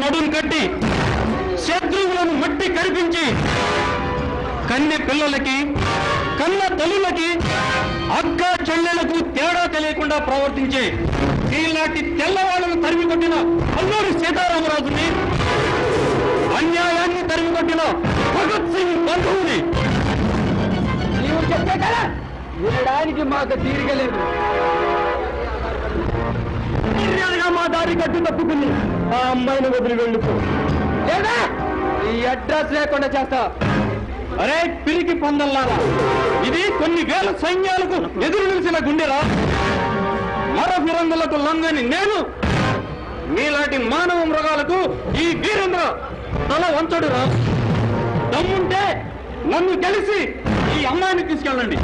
నడుము కట్టి శత్రువులను మట్టి కరిపించి కన్నె పిల్లలకి కన్న తల్లులకి అక్క చెల్లెలకు తేడా తెలియకుండా ప్రవర్తించే ఈనాటి తెల్లవాళ్ళను తరిమి కొట్టిన అల్లూరి సీతారామరాజుని, అన్యాయాన్ని తరిమి కొట్టిన భగత్ సింగ్ బంధువుని నీవు చెప్తే కదా వినడానికి మాకు తీరికలేదు. మా దారి కట్టు తప్పుకుని ఆ అమ్మాయిని వదిలి వెళ్ళిపో, లేదా ఈ అడ్రస్ లేకుండా చేస్తా. అరే పిరికి పొందల్లారా, ఇది కొన్ని వేల సైన్యాలకు ఎదురు నిలిచిన గుండెరా. మర ఫిరంగులకు లొంగని నేను మీలాంటి మానవ మృగాలకు ఈ వీరేంద్ర తల వంచడురా. దమ్ముంటే నన్ను కలిసి ఈ అమ్మాయిని తీసుకెళ్ళండి.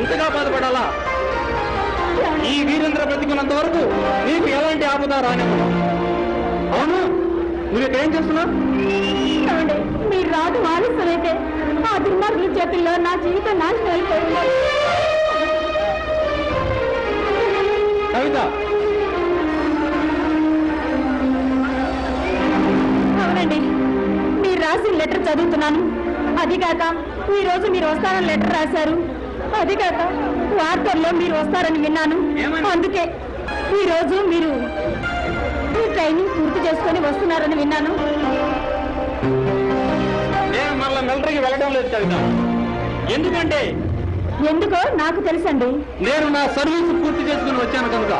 ఇంతగా బాధపడాలా? ఈ వీరేంద్ర బ్రతికున్నంత వరకు నీకు ఎలాంటి ఆపద రానివ్వను. అవును, నువ్వు ఇక్కడ ఏం చేస్తున్నావు? మీరు రాదు ఆలస్యమైతే ఆ దుర్మార్గుల చేతుల్లో నా జీవితం నాశనం అయిపోయింది. కవిత, అవునండి, మీరు రాసిన లెటర్ చదువుతున్నాను. అది కాక ఈ రోజు మీరు వస్తారని లెటర్ రాశారు. అది కాక వార్తల్లో మీరు వస్తారని విన్నాను. అందుకే ఈ రోజు మీరు ట్రైనింగ్ పూర్తి చేసుకొని వస్తున్నారని విన్నాను. నేను మళ్ళీ మిలిటరీకి వెళ్ళడం లేదు కవిత. ఎందుకంటే ఎందుకో నాకు తెలుసండి. నేను నా సర్వీస్ పూర్తి చేసుకుని వచ్చాను కనుక.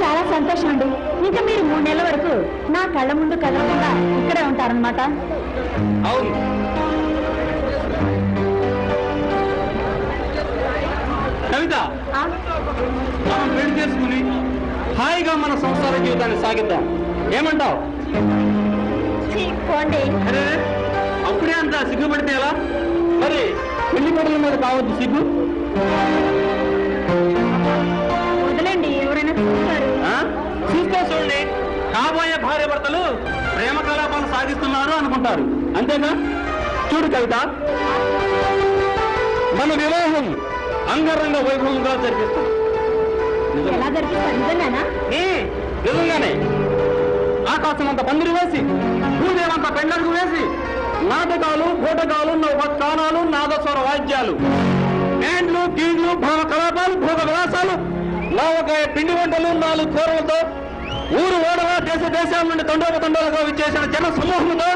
చాలా సంతోషం అండి. ఇంకా మీరు 3 నెలల వరకు నా కళ్ళ ముందు కదలకుండా ఇక్కడే ఉంటారనమాట. అవును. కవిత, మనం పెళ్లి చేసుకుని హాయిగా మన సంసార జీవితాన్ని సాగిద్దాం. ఏమంటావు? పోండి. అరే, అప్పుడే అంత సిగ్గుపడితే ఎలా? మరి పెళ్లి కొడుల మీద కావద్దు సిగ్గు. వదలండి, ఎవరైనా చూస్తారు. చూస్తే చూడండి, కాబోయే భార్య భర్తలు ప్రేమ కలాపాలు సాగిస్తున్నారు అనుకుంటారు. అంతేనా? చూడు కవిత, మన వివాహం అంగరంగ వైభవంగా జరిపిస్తాం. ఎలా జరిపిస్తారు? నిజంగానా? నిజంగానే. ఆకాశం అంత పందిరి వేసి, భూదేవంత పెండలకు వేసి, నాటకాలు, భూటకాలు, నవస్థానాలు, నాదస్వర వాద్యాలు, బ్యాండ్లు, గీళ్లు, భావ కలాపాలు, భోగ విలాసాలు, లావకాయ పిండి వంటలు, 4 కూరలతో, ఊరు ఓడగా దేశాల నుండి తండోపతండాలుగా విచ్చేసిన జన సమూహంతో,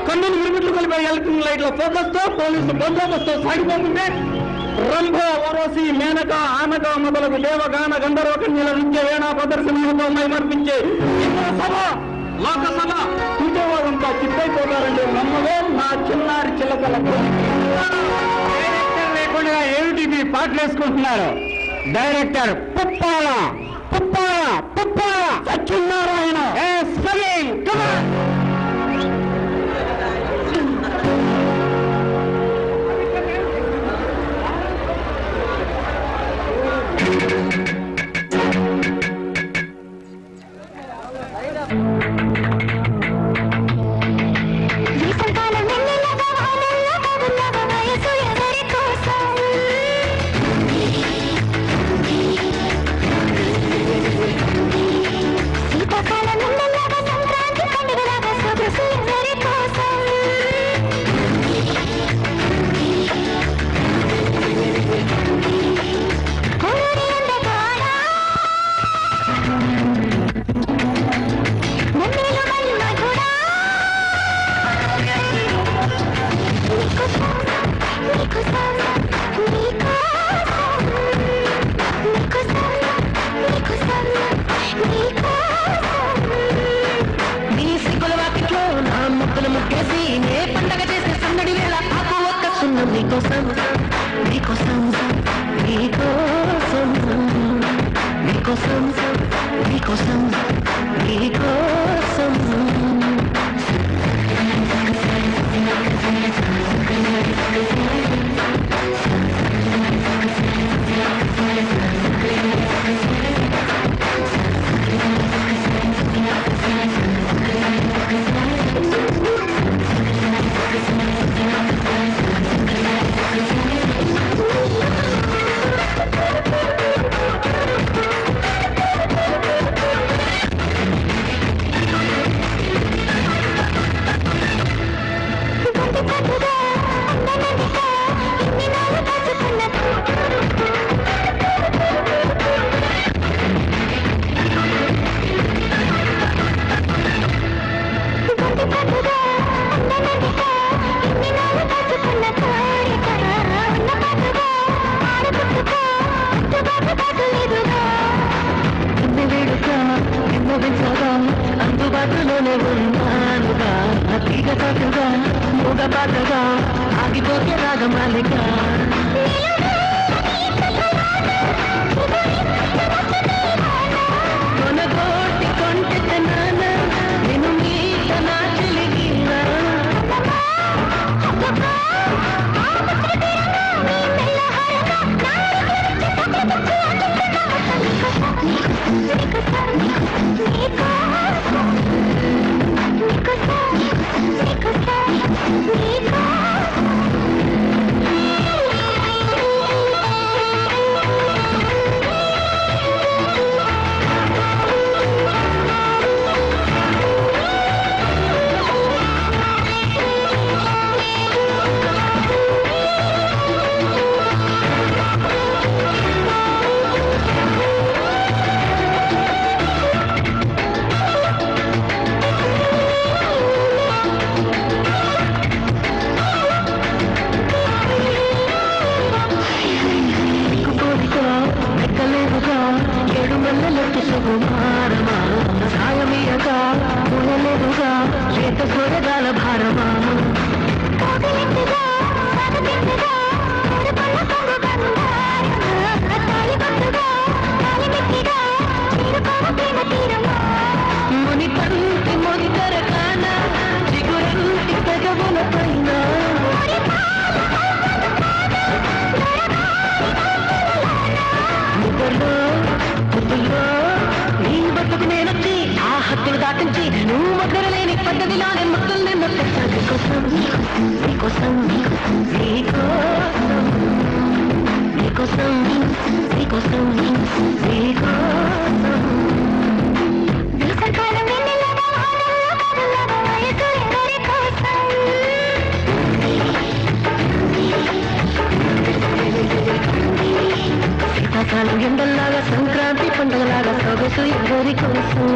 కన్నులు మిరుమిట్లు కలిపే ఎలక్ట్రిక్ లైట్ల ఫోకస్తో, పోలీసు బందోబస్తు సాగిపోతుంటే, రంభ, ఓరసి, మేనక, ఆనక మొదలగు దేవగాన గంధర్వ కన్యల నృత్య వేణ ప్రదర్శనలతో మైమర్పించే సభ, లోకసభ చూసేవాళ్ళంతా చిత్తైపోతారండి. నమ్మవే నా చిన్నారి చిల్లకలకు. డైరెక్టర్ లేకుండా ఏమిటి పాటలు వేసుకుంటున్నారు? Director Puppala Puppala Puppala Satyanarayana. Holy and the నీకోసం నీకోసం నీకోసం అందుబాటులోనే ఉన్నానుగా తీగ పాటగా మూగ పాటగా ఆగిపోతే రాగమాలిక కొనగోటి కొంటె నాన్న నేను మీద నా చెలిగినా దాటించి నువ్వు మొదలలేని పద్ధతిలో నేను మొక్కలు నేను నీకోసం నీకోసం నీకోసం నీకోసం నీకోసం నీకోసం శీతాకాలం ఎండల్లాగా సంక్రాంతి పండుగలాగా సొగసు ఎవరి కోసం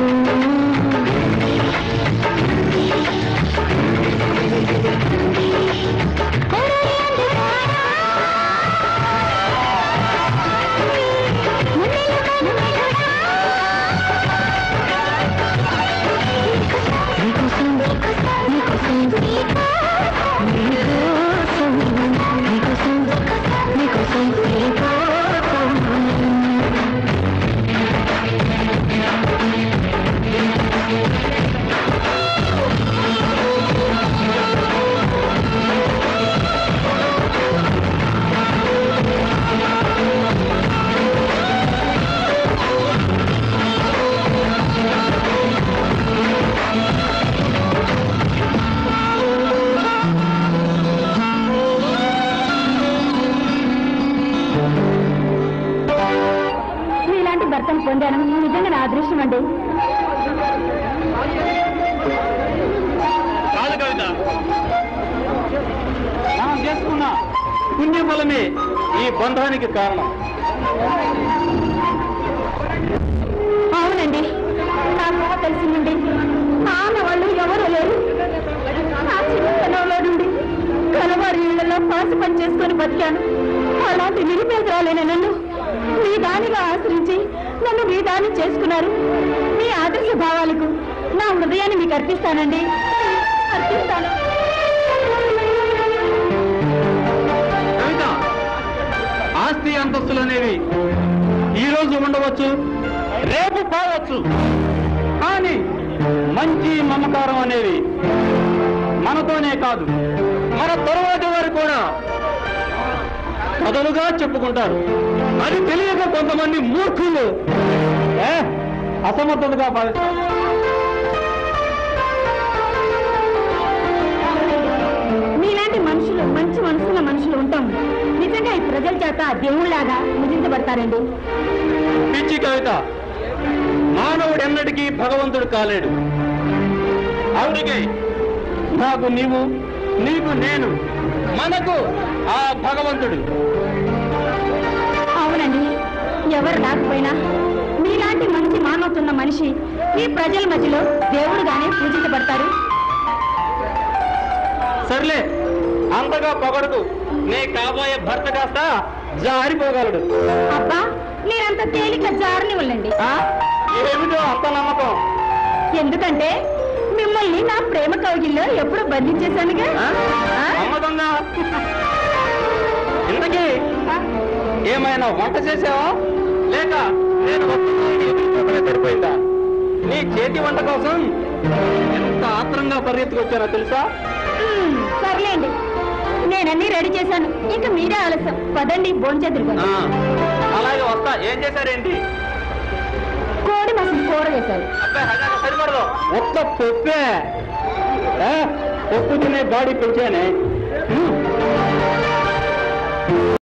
పొందాను నిజంగా నా అదృష్టం అండి. కాదు కవిత, మనం చేసుకున్న పుణ్యఫలమే ఈ బంధానికి కారణం. అవునండి, నాకు తెలిసిందండి. ఆమె వాళ్ళు ఎవరు లేరు. నా చిన్నతనంలో నుండి కలవారి ఇళ్లలో పాసి పని చేసుకొని బతికాను. అలాంటి నిరుపేదరాలైన నన్ను మీ దానిగా ఆశ్రయించి నన్ను మీ దాన్ని చేసుకున్నారు. మీ ఆదర్శ భావాలకు నా హృదయాన్ని మీకు అర్పిస్తానండి, అర్పిస్తాను. ఆస్తి అంతస్తులు అనేవి ఈ రోజు ఉండవచ్చు, రేపు కావచ్చు, కానీ మంచి మమకారం అనేవి మనతోనే కాదు, మన తరువాతి వారు కూడా కథలుగా చెప్పుకుంటారు. అది తెలియక కొంతమంది మూర్ఖులు అసమర్థతగా భావిస్తారు. మీలాంటి మనుషులు, మంచి మనసున్న మనుషులు ఉంటాం. నిజంగా ఈ ప్రజల చేత దేవుళ్లాగా పూజించబడతారండి. పిచ్చి కవిత, మానవుడు ఎన్నటికీ భగవంతుడు కాలేడు. అవునికే నాకు నీవు, నీకు నేను, మనకు ఆ భగవంతుడు. అవునండి, ఎవరు రాకపోయినా మీలాంటి మంచి మానవతున్న మనిషి ఈ ప్రజల మధ్యలో దేవుడుగానే పూజించబడతారు. సర్లే, అంతగా పొగడకు. నీ కాబోయే భర్త కాస్త జారిపోగలడు. అబ్బా, మీరంత తేలిక జారని వెళ్ళండి. ఏమిటో అంత నమ్మకం? ఎందుకంటే మిమ్మల్ని నా ప్రేమ కౌగిల్లో ఎప్పుడు బంధించేశానుగా. నమ్మకంగా. ఇంతకీ ఏమైనా వంట చేసావా, లేక నేను వస్తున్నా సరిపోయిందా? నీ చేతి వంట కోసం ఎంత ఆత్రంగా పరిగెత్తుకొచ్చానో తెలుసా? సర్లేండి, నేనన్నీ రెడీ చేశాను. ఇంకా మీరే ఆలస్యం. పదండి, భోంచేద్దరు. అలాగే వస్తా. ఏం చేశారేంటి? కోడి మసాలా కూర వేశారు. సరిపడదు. ఒక్క పప్పే, పప్పు తినే బాడీ పెంచానే.